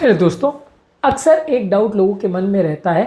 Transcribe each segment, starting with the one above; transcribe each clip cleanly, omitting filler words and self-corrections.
Hello दोस्तों, अक्सर एक डाउट लोगों के मन में रहता है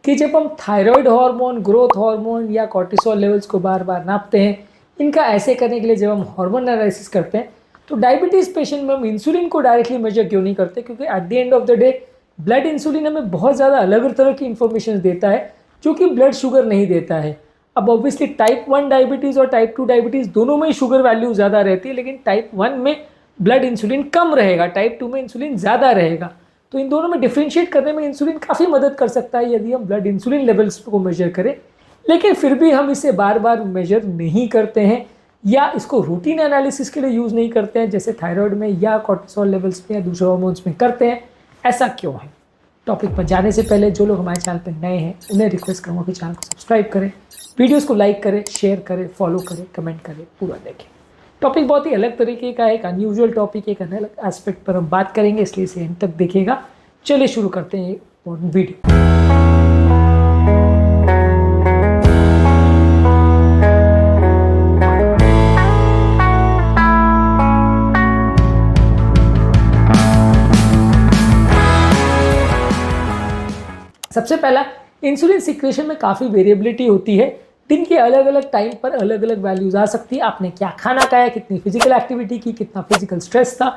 कि जब हम थायराइड हार्मोन, ग्रोथ हार्मोन या कॉर्टिसोल लेवल्स को बार बार नापते हैं, इनका ऐसे करने के लिए जब हम हार्मोन एनालिसिस करते हैं तो डायबिटीज़ पेशेंट में हम इंसुलिन को डायरेक्टली मेजर क्यों नहीं करते? क्योंकि at the end of the day blood insulin हमें बहुत ज़्यादा अलग अलग तरह की इन्फॉर्मेशन देता है जो कि ब्लड शुगर नहीं देता है। अब ऑब्वियसली टाइप 1 डायबिटीज़ और टाइप 2 डायबिटीज़ दोनों में ही शुगर वैल्यू ज़्यादा रहती है, लेकिन टाइप 1 में ब्लड इंसुलिन कम रहेगा, टाइप 2 में इंसुलिन ज़्यादा रहेगा। तो इन दोनों में डिफ्रेंशिएट करने में इंसुलिन काफ़ी मदद कर सकता है यदि हम ब्लड इंसुलिन लेवल्स को मेजर करें, लेकिन फिर भी हम इसे बार बार मेजर नहीं करते हैं या इसको रूटीन एनालिसिस के लिए यूज़ नहीं करते हैं जैसे थायराइड में या कॉर्टिसोल लेवल्स में या दूसरे हार्मोन्स में करते हैं। ऐसा क्यों है? टॉपिक पर जाने से पहले जो लोग हमारे चैनल पर नए हैं उन्हें रिक्वेस्ट करूँगा कि चैनल को सब्सक्राइब करें, वीडियोज़ को लाइक करें, शेयर करें, फॉलो करें, कमेंट करें, पूरा देखें। टॉपिक बहुत ही अलग तरीके का है, एक अनयूजुअल टॉपिक, एक अलग एस्पेक्ट पर हम बात करेंगे, इसलिए इसे एंड तक देखिएगा। चलिए शुरू करते हैं वीडियो। सबसे पहला, इंसुलिन सिक्रेशन में काफ़ी वेरिएबिलिटी होती है। दिन के अलग अलग टाइम पर अलग अलग वैल्यूज आ सकती है। आपने क्या खाना खाया, कितनी फिजिकल एक्टिविटी की, कितना फिजिकल स्ट्रेस था,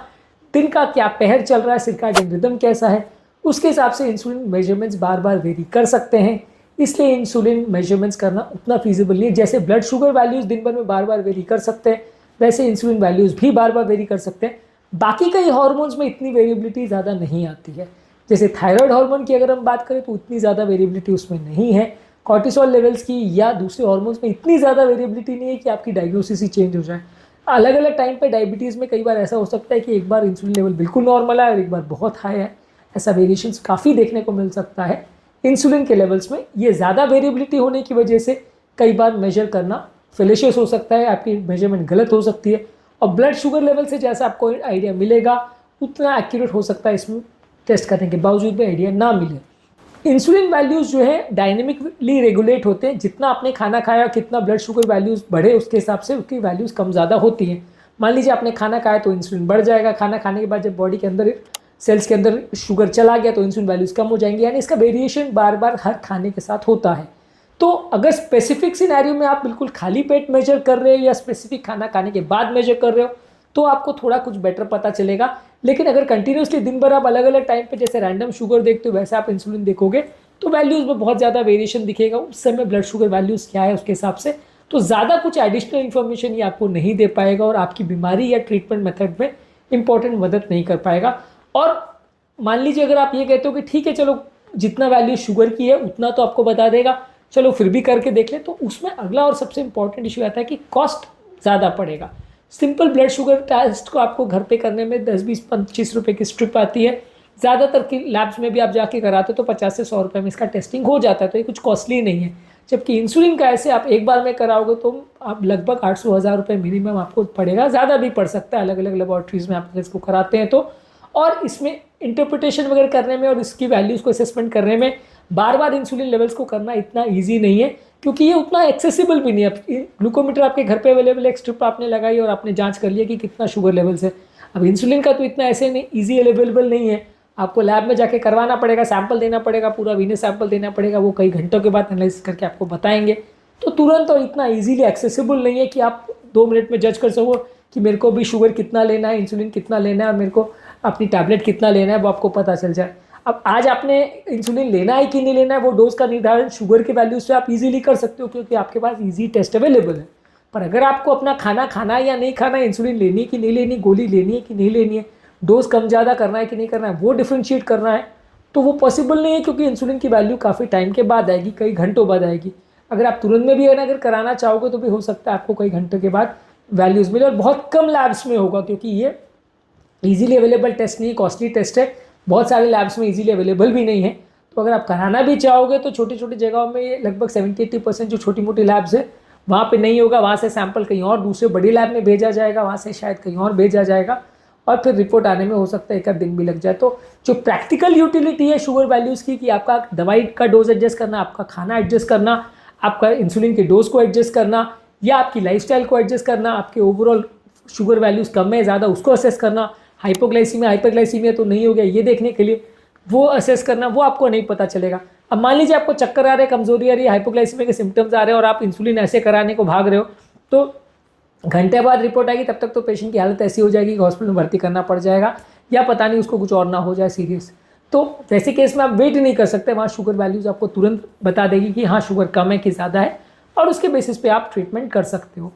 दिन का क्या पहर चल रहा है, सर्कैडियन रिदम कैसा है, उसके हिसाब से इंसुलिन मेजरमेंट्स बार बार वेरी कर सकते हैं। इसलिए इंसुलिन मेजरमेंट्स करना उतना फीजिबल नहीं है। जैसे ब्लड शुगर वैल्यूज़ दिन भर में बार बार वेरी कर सकते हैं, वैसे इंसुलिन वैल्यूज़ भी बार बार वेरी कर सकते हैं। बाकी कई हार्मोन्स में इतनी वेरिएबिलिटी ज़्यादा नहीं आती है। जैसे थायराइड हार्मोन की अगर हम बात करें तो उतनी ज़्यादा वेरिएबिलिटी उसमें नहीं है। कॉर्टिसोल लेवल्स की या दूसरे हार्मोन्स में इतनी ज़्यादा वेरिएबिलिटी नहीं है कि आपकी डायग्नोसिस ही चेंज हो जाए। अलग अलग टाइम पे डायबिटीज़ में कई बार ऐसा हो सकता है कि एक बार इंसुलिन लेवल बिल्कुल नॉर्मल है और एक बार बहुत हाई है। ऐसा वेरिएशंस काफ़ी देखने को मिल सकता है इंसुलिन के लेवल्स में। ये ज़्यादा वेरिएबिलिटी होने की वजह से कई बार मेजर करना फेलेशियस हो सकता है, आपकी मेजरमेंट गलत हो सकती है। और ब्लड शुगर लेवल से जैसा आपको आइडिया मिलेगा उतना एक्यूरेट हो सकता है इसमें टेस्ट करने के बावजूद भी आइडिया ना मिले। इंसुलिन वैल्यूज़ जो है डायनेमिकली रेगुलेट होते हैं। जितना आपने खाना खाया, कितना ब्लड शुगर वैल्यूज़ बढ़े उसके हिसाब से उसकी वैल्यूज़ कम ज़्यादा होती हैं। मान लीजिए आपने खाना खाया तो इंसुलिन बढ़ जाएगा, खाना खाने के बाद जब बॉडी के अंदर सेल्स के अंदर शुगर चला गया तो इंसुलिन वैल्यूज़ कम हो जाएंगी। यानी इसका वेरिएशन बार बार हर खाने के साथ होता है। तो अगर स्पेसिफिक सिनेरियो में आप बिल्कुल खाली पेट मेजर कर रहे हो या स्पेसिफिक खाना खाने के बाद मेजर कर रहे हो तो आपको थोड़ा कुछ बेटर पता चलेगा। लेकिन अगर कंटिन्यूसली दिन भर आप अलग अलग टाइम पे जैसे रैंडम शुगर देखते हो वैसे आप इंसुलिन देखोगे तो वैल्यूज़ में बहुत ज़्यादा वेरिएशन दिखेगा। उस समय ब्लड शुगर वैल्यूज़ क्या है उसके हिसाब से तो ज़्यादा कुछ एडिशनल इन्फॉर्मेशन ये आपको नहीं दे पाएगा और आपकी बीमारी या ट्रीटमेंट मेथड में इंपॉर्टेंट मदद नहीं कर पाएगा। और मान लीजिए अगर आप ये कहते हो कि ठीक है चलो जितना वैल्यू शुगर की है उतना तो आपको बता देगा, चलो फिर भी करके देख लें, तो उसमें अगला और सबसे इंपॉर्टेंट इशू आता है कि कॉस्ट ज़्यादा पड़ेगा। सिंपल ब्लड शुगर टेस्ट को आपको घर पे करने में 10-20-25 रुपए की स्ट्रिप आती है। ज़्यादातर की लैब्स में भी आप जाके कराते हो तो 50 से 100 रुपये में इसका टेस्टिंग हो जाता है, तो ये कुछ कॉस्टली नहीं है। जबकि इंसुलिन का ऐसे आप एक बार में कराओगे तो आप लगभग 800-1000 रुपये मिनिमम आपको पड़ेगा, ज़्यादा भी पड़ सकता है अलग अलग लेबॉर्ट्रीज़ में आप इसको कराते हैं तो। और इसमें इंटरप्रिटेशन वगैरह करने में और इसकी वैल्यूज़ को असेसमेंट करने में बार बार इंसुलिन लेवल्स को करना इतना ईजी नहीं है क्योंकि ये उतना एक्सेसिबल भी नहीं है। ग्लूकोमीटर आपके घर पे अवेलेबल है, एक स्ट्रिप आपने लगाई और आपने जांच कर लिया कि कितना शुगर लेवल्स है। अब इंसुलिन का तो इतना ऐसे नहीं ईजी अवेलेबल नहीं है, आपको लैब में जाके करवाना पड़ेगा, सैंपल देना पड़ेगा, पूरा वीनस सैंपल देना पड़ेगा, वो कई घंटों के बाद एनालिसिस करके आपको बताएंगे। तो तुरंत और इतना ईजीली एक्सेसिबल नहीं है कि आप 2 मिनट में जज कर सको कि मेरे को भी शुगर कितना लेना है, इंसुलिन कितना लेना है और मेरे को अपनी टैबलेट कितना लेना है वो आपको पता चल जाए। अब आज आपने इंसुलिन लेना है कि नहीं लेना है वो डोज का निर्धारण शुगर के वैल्यू से आप इजीली कर सकते हो क्योंकि आपके पास इजी टेस्ट अवेलेबल है। पर अगर आपको अपना खाना खाना है या नहीं खाना है, इंसुलिन लेनी है कि नहीं लेनी, गोली लेनी है कि नहीं लेनी है, डोज कम ज़्यादा करना है कि नहीं करना है, वो डिफ्रेंशिएट करना है तो वो पॉसिबल नहीं है क्योंकि इंसुलिन की वैल्यू काफ़ी टाइम के बाद आएगी, कई घंटों बाद आएगी। अगर आप तुरंत में भी अगर कराना चाहोगे तो भी हो सकता है आपको कई घंटों के बाद वैल्यूज़ मिले और बहुत कम लैब्स में होगा क्योंकि ये ईजिली अवेलेबल टेस्ट नहीं है, कॉस्टली टेस्ट है, बहुत सारे लैब्स में इजीली अवेलेबल भी नहीं है। तो अगर आप कराना भी चाहोगे तो छोटी छोटी जगहों में ये लगभग 70-80% जो छोटी मोटी लैब्स है वहाँ पे नहीं होगा, वहाँ से सैंपल कहीं और दूसरे बड़ी लैब में भेजा जाएगा, वहाँ से शायद कहीं और भेजा जाएगा और फिर रिपोर्ट आने में हो सकता है 1 आध दिन भी लग जाए। तो जो प्रैक्टिकल यूटिलिटी है शुगर वैल्यूज़ की कि आपका दवाई का डोज एडजस्ट करना, आपका खाना एडजस्ट करना, आपका इंसुलिन के डोज को एडजस्ट करना या आपकी लाइफस्टाइल को एडजस्ट करना, आपके ओवरऑल शुगर वैल्यूज़ कम है ज़्यादा उसको असेस करना, हाइपोग्लाइसीमिया हाइपरग्लाइसीमिया तो नहीं हो गया, ये देखने के लिए वो असेस करना, वो आपको नहीं पता चलेगा। अब मान लीजिए आपको चक्कर आ रहे हैं, कमजोरी आ रही है, हाइपोग्लाइसीमिया के सिम्टम्स आ रहे हैं और आप इंसुलिन ऐसे कराने को भाग रहे हो, तो घंटे बाद रिपोर्ट आएगी, तब तक तो पेशेंट की हालत ऐसी हो जाएगी कि हॉस्पिटल में भर्ती करना पड़ जाएगा, या पता नहीं उसको कुछ और ना हो जाए सीरियस। तो वैसे केस में आप वेट नहीं कर सकते, वहाँ शुगर वैल्यूज आपको तुरंत बता देगी कि हाँ शुगर कम है कि ज़्यादा है, और उसके बेसिस पे आप ट्रीटमेंट कर सकते हो।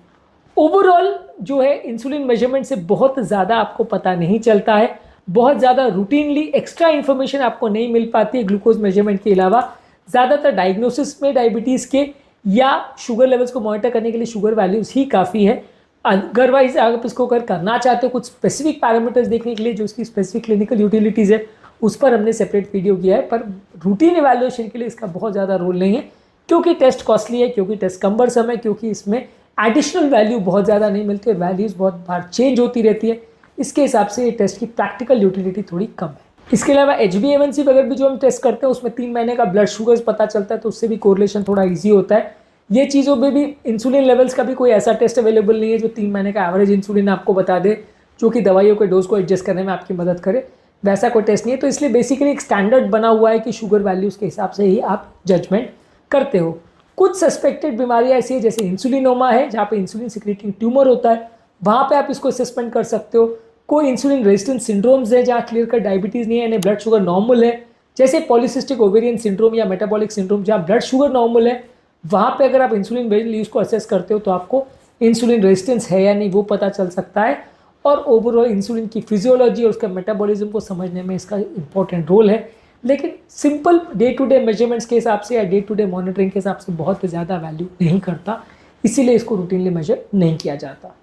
ओवरऑल जो है इंसुलिन मेजरमेंट से बहुत ज़्यादा आपको पता नहीं चलता है, बहुत ज़्यादा रूटीनली एक्स्ट्रा इन्फॉर्मेशन आपको नहीं मिल पाती है ग्लूकोज मेजरमेंट के अलावा। ज़्यादातर डायग्नोसिस में डायबिटीज़ के या शुगर लेवल्स को मॉनिटर करने के लिए शुगर वैल्यूज़ ही काफ़ी है। अदरवाइज आप इसको अगर करना चाहते हो कुछ स्पेसिफिक पैरामीटर्स देखने के लिए जो इसकी स्पेसिफिक क्लिनिकल यूटिलिटीज़ है, उस पर हमने सेपरेट वीडियो किया है, पर रूटीन इवैल्यूएशन के लिए इसका बहुत ज़्यादा रोल नहीं है, क्योंकि टेस्ट कॉस्टली है, क्योंकि टेस्ट कम्बरसम है, क्योंकि इसमें एडिशनल वैल्यू बहुत ज़्यादा नहीं मिलती है, वैल्यूज़ बहुत बार चेंज होती रहती है। इसके हिसाब से ये टेस्ट की प्रैक्टिकल यूटिलिटी थोड़ी कम है। इसके अलावा HbA1c वगैरह भी जो हम टेस्ट करते हैं उसमें 3 महीने का ब्लड शुगर्स पता चलता है, तो उससे भी कोरिलेशन थोड़ा ईजी होता है। ये चीज़ों में भी इंसुलिन लेवल्स का भी कोई ऐसा टेस्ट अवेलेबल नहीं है जो 3 महीने का एवरेज इंसुलिन आपको बता दे, जो कि दवाइयों के डोज को एडजस्ट करने में आपकी मदद करे, वैसा कोई टेस्ट नहीं है। तो इसलिए बेसिकली एक स्टैंडर्ड बना हुआ है कि शुगर वैल्यूज़ के हिसाब से ही आप जजमेंट करते हो। कुछ सस्पेक्टेड बीमारियाँ ऐसी है जैसे इंसुलिनोमा है, जहाँ पे इंसुलिन सिक्रेटिंग ट्यूमर होता है, वहाँ पे आप इसको असेसमेंट कर सकते हो। कोई इंसुलिन रेजिस्टेंट सिंड्रोम्स है जहाँ क्लियर कट डायबिटीज़ नहीं है, यानी ब्लड शुगर नॉर्मल है, जैसे पॉलीसिस्टिक ओवेरियन सिंड्रोम या मेटाबॉलिक सिंड्रोम जहाँ ब्लड शुगर नॉर्मल है, वहाँ पे अगर आप इंसुलिन वैल्यूज़ को असेस करते हो तो आपको इंसुलिन रेजिस्टेंस है या नहीं वो पता चल सकता है। और ओवरऑल इंसुलिन की फिजियोलॉजी और उसका मेटाबॉलिज्म को समझने में इसका इंपॉर्टेंट रोल है। लेकिन simple day to day measurements के हिसाब से या डे टू डे मॉनिटरिंग के हिसाब से बहुत ज़्यादा वैल्यू नहीं करता, इसीलिए इसको रूटीनली मेजर नहीं किया जाता।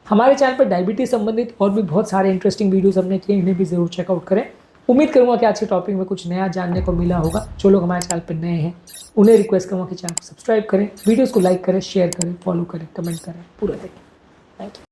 हमारे चैनल पर डायबिटीज़ संबंधित और भी बहुत सारे इंटरेस्टिंग वीडियोस हमने किए, इन्हें भी ज़रूर चेकआउट करें। उम्मीद करूँगा कि आज के टॉपिक में कुछ नया जानने को मिला होगा। जो लोग हमारे चैनल पर नए हैं उन्हें रिक्वेस्ट करूँगा कि चैनल को सब्सक्राइब करें, वीडियोज़ को लाइक करें, शेयर करें, फॉलो करें, कमेंट करें, पूरा देखें। Thank you.